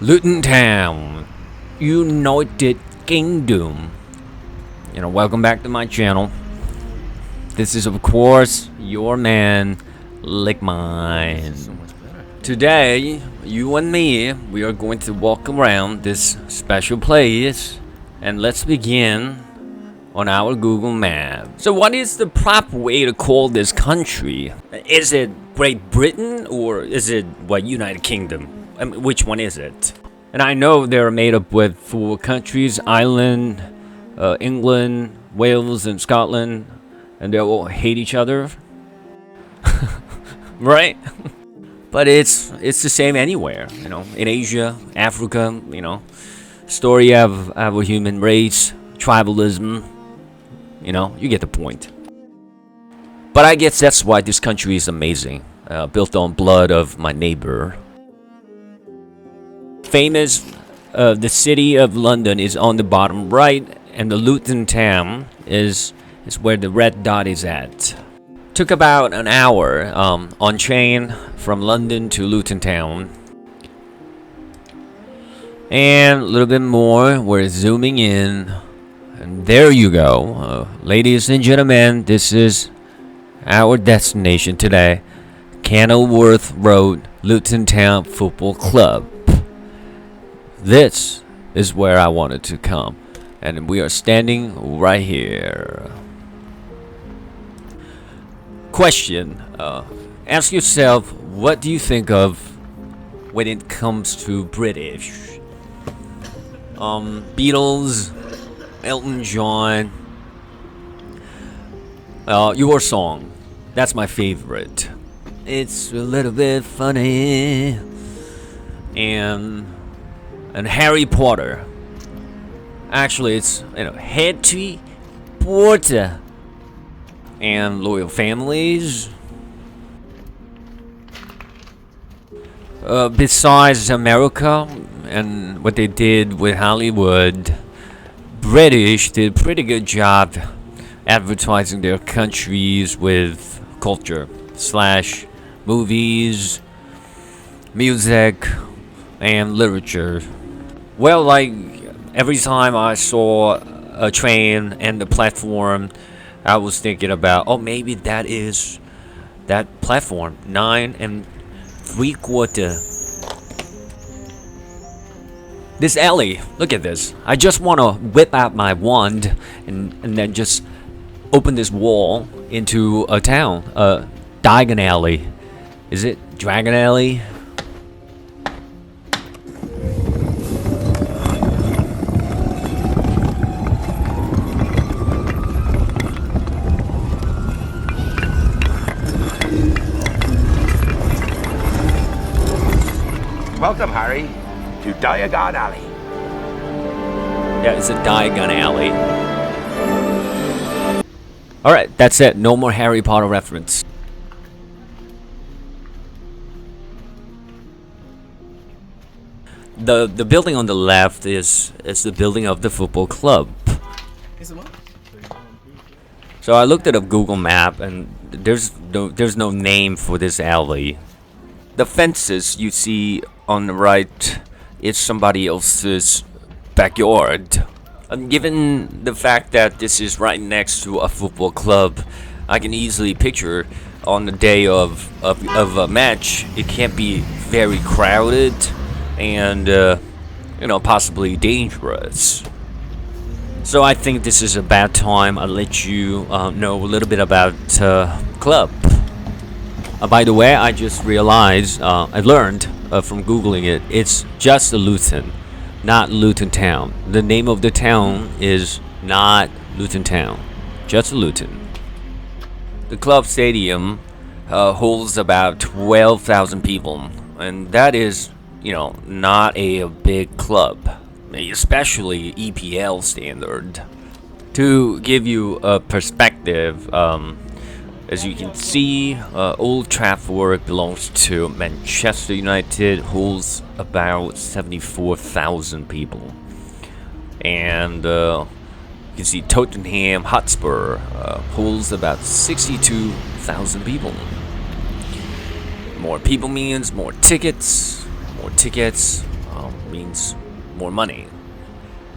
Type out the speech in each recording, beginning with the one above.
Luton Town, United Kingdom. Welcome back to my channel. This is, of course, your man, Lick Mine. Today, you and me, we are going to walk around this special place, and let's begin on our Google map. So what is the proper way to call this country? Is it Great Britain or is it United Kingdom? I mean, which one is it? And I know they're made up with 4 countries: Ireland, England, Wales, and Scotland, and they all hate each other, right? But it's the same anywhere, in Asia, Africa, story of our human race, tribalism, you get the point. But I guess that's why this country is amazing, built on blood of my neighbor. Famous, the city of London is on the bottom right, and the Luton town is where the red dot is at. Took about an hour on train from London to Luton town. And a little bit more, we're zooming in. And there you go. Ladies and gentlemen, this is our destination today. Kenilworth Road, Luton Town Football Club. This is where I wanted to come. And we are standing right here. Question. Ask yourself, what do you think of when it comes to British? Beatles, Elton John. Your song. That's my favorite. It's a little bit funny. And Harry Potter. Actually, it's Harry Potter. And Loyal Families. Besides America and what they did with Hollywood, British did a pretty good job advertising their countries with culture / movies, music, and literature. Well, like every time I saw a train and the platform, I was thinking about, oh, maybe that is that platform, 9 3/4. This alley, look at this. I just want to whip out my wand and then just open this wall into a town. Diagon Alley. Is it Dragon Alley? Welcome, Harry, to Diagon Alley. Yeah, it's a Diagon Alley. Alright, that's it. No more Harry Potter reference. The building on the left is the building of the football club. So I looked at a Google map and there's no name for this alley. The fences you see on the right is somebody else's backyard. And given the fact that this is right next to a football club, I can easily picture on the day of a match, it can't be very crowded and possibly dangerous. So I think this is a bad time. I'll let you know a little bit about club. By the way, I just realized, I learned from Googling it, it's just a Luton, not Luton Town. The name of the town is not Luton Town, just Luton. The club stadium holds about 12,000 people, and that is, not a big club, especially EPL standard. To give you a perspective, as you can see, Old Trafford belongs to Manchester United, holds about 74,000 people. And you can see Tottenham Hotspur holds about 62,000 people. More people means more tickets. means more money.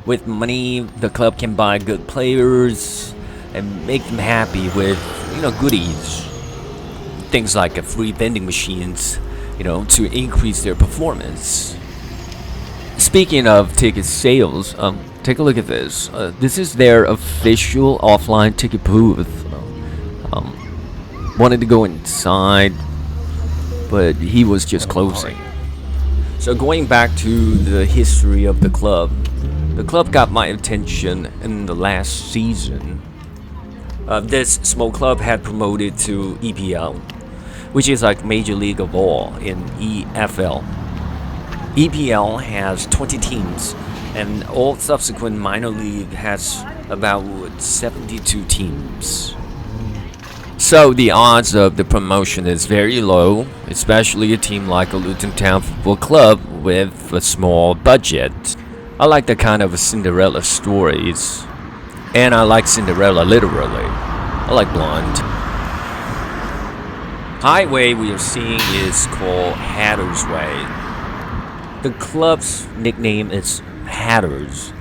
With money, the club can buy good players and make them happy with, goodies. Things like free vending machines, to increase their performance. Speaking of ticket sales, take a look at this. This is their official offline ticket booth. Wanted to go inside, but he was just closing. So going back to the history of the club got my attention in the last season. This small club had promoted to EPL, which is like Major League of Ball in EFL. EPL has 20 teams, and all subsequent minor league has about 72 teams. So the odds of the promotion is very low, especially a team like a Luton Town Football Club with a small budget. I like the kind of Cinderella stories, and I like Cinderella literally. I like blonde. Highway we are seeing is called Hatter's Way. The club's nickname is Hatters.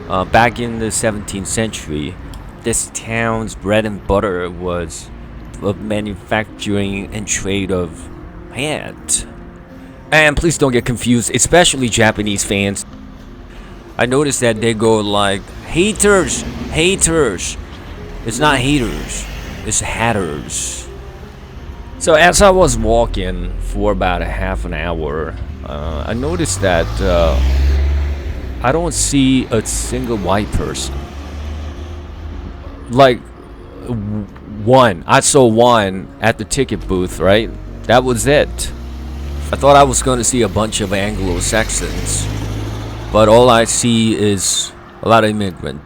Back in the 17th century, this town's bread and butter was of manufacturing and trade of hat. And please don't get confused, especially Japanese fans. I noticed that they go like, haters. It's not haters, it's hatters. So as I was walking for about a half an hour, I noticed that I don't see a single white person. Like one. I saw one at the ticket booth, right? That was it. I thought I was going to see a bunch of Anglo-Saxons, but all I see is a lot of immigrants.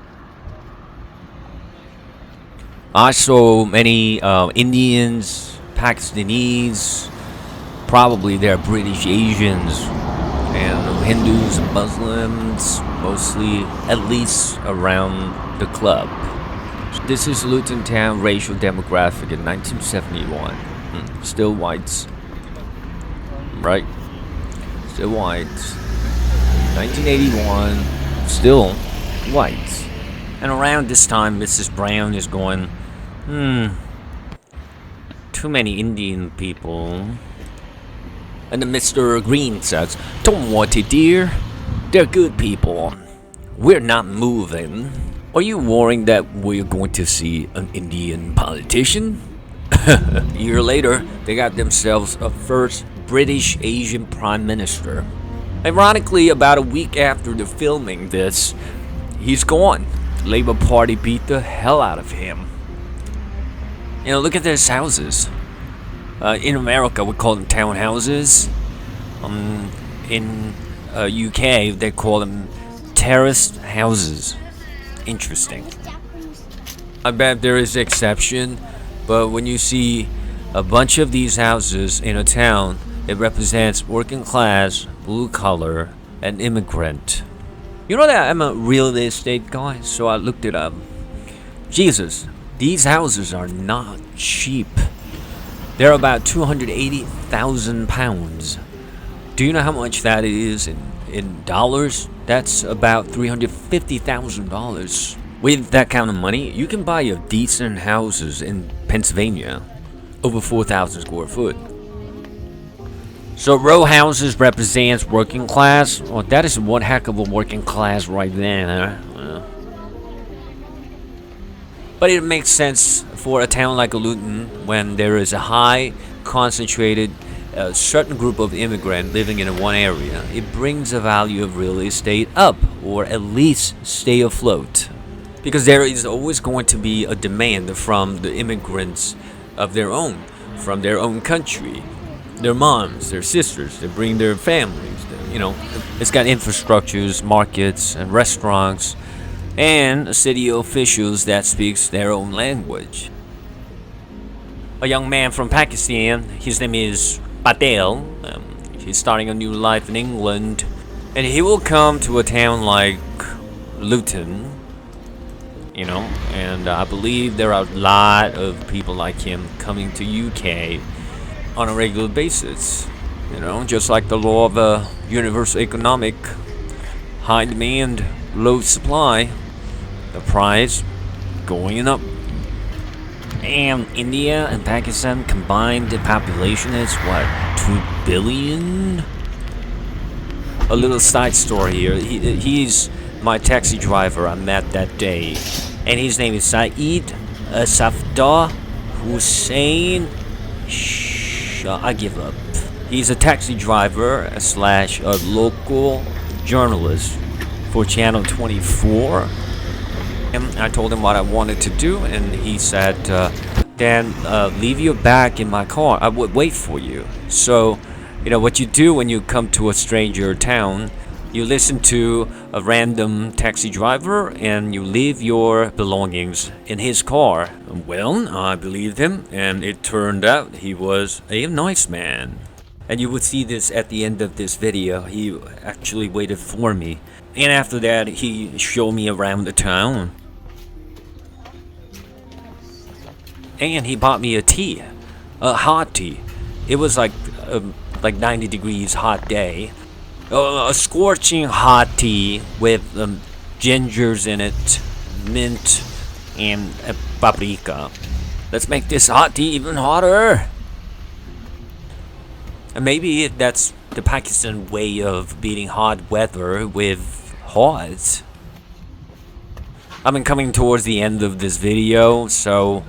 I saw many Indians, Pakistanis, probably they're British Asians, and Hindus and Muslims, mostly, at least around the club. This is Luton Town racial demographic in 1971. Still whites. Right? Still whites. 1981. Still whites. And around this time, Mrs. Brown is going, too many Indian people. And then Mr. Green says, don't worry, dear. They're good people. We're not moving. Are you worrying that we're going to see an Indian politician? A year later, they got themselves a first British Asian Prime Minister. Ironically, about a week after the filming this, he's gone. Labour Party beat the hell out of him. Look at these houses. In America, we call them townhouses. In UK, they call them terraced houses. Interesting. I bet there is exception, but when you see a bunch of these houses in a town, it represents working class, blue collar, and immigrant. You know that I'm a real estate guy, so I looked it up. Jesus, these houses are not cheap. They're about £280,000. Do you know how much that is in dollars? That's about $350,000. With that kind of money, you can buy a decent houses in Pennsylvania, over 4,000 square foot. So row houses represents working class. Well, that is one heck of a working class right there. But it makes sense for a town like Luton when there is a high concentrated certain group of immigrants living in one area. It brings the value of real estate up, or at least stay afloat. Because there is always going to be a demand from the immigrants of their own, from their own country. Their moms, their sisters, they bring their families. It's got infrastructures, markets, and restaurants, and city officials that speaks their own language. A young man from Pakistan, his name is Patel. He's starting a new life in England, and he will come to a town like Luton. And I believe there are a lot of people like him coming to UK on a regular basis. Just like the law of universal economic, high demand, low supply, the price going up. And India and Pakistan combined the population is what, 2 billion? A little side story here. He's my taxi driver I met that day, and his name is Saeed Safdar Hussein. I give up. He's a taxi driver slash a local journalist for Channel 24. And I told him what I wanted to do, and he said, Dan, leave your bag in my car. I would wait for you. So, you know, what you do when you come to a stranger town, you listen to a random taxi driver and you leave your belongings in his car. Well, I believed him, and it turned out he was a nice man. And you would see this at the end of this video. He actually waited for me. And after that, he showed me around the town. And he bought me a tea. A hot tea. It was like 90 degrees hot day. A scorching hot tea with gingers in it, mint, and paprika. Let's make this hot tea even hotter. And maybe that's the Pakistan way of beating hot weather with hot. I've been coming towards the end of this video, so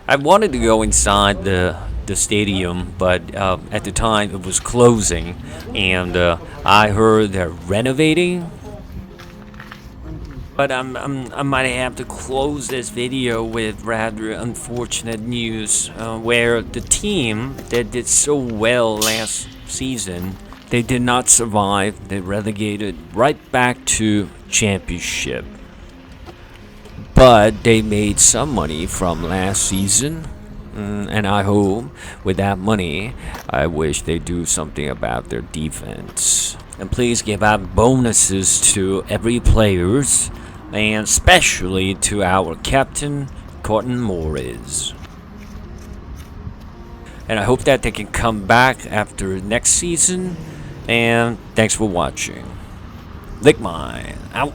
I wanted to go inside the stadium, but at the time it was closing, and I heard they're renovating. But I might have to close this video with rather unfortunate news, where the team that did so well last season, they did not survive. They relegated right back to championship. But they made some money from last season, and I hope with that money, I wish they do something about their defense. And please give out bonuses to every players, and especially to our captain, Cotton Morris. And I hope that they can come back after next season. And thanks for watching. Lick mine out.